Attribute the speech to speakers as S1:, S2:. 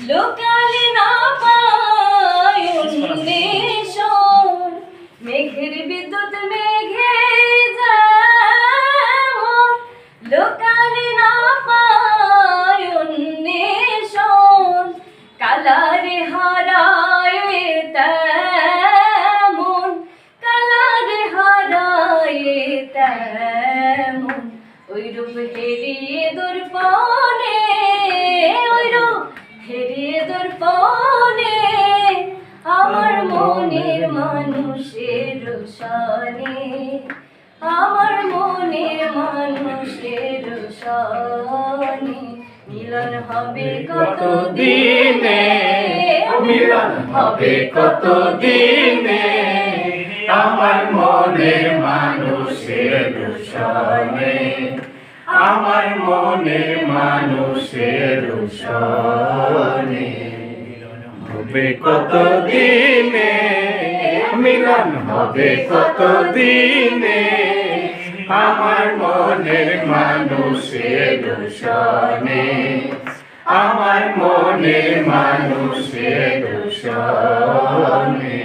S1: লোকালে না পায় অন্বেষণ মেঘের বিদ্যুৎ মেঘে যেমন লোকালে না পায় অন্বেষণ কালারে হারায় তেমন কালারে হারায় তেমন ওইরূপ হেরিয়ে দর্পণে ওইরূপ হেরিয়ে দর্পণে আমার মনের মানুষের সনে আমার মনের মানুষের সনে মিলন হবে কত দিনে
S2: মিলন হবে কত দিনে আমার মনের মানুষের সনে আমার মনের মানুষের সনে হবে কত দিনে মিলন হবে কত দিনে আমার মনের মানুষের সনে আমার মনের মানুষের সনে।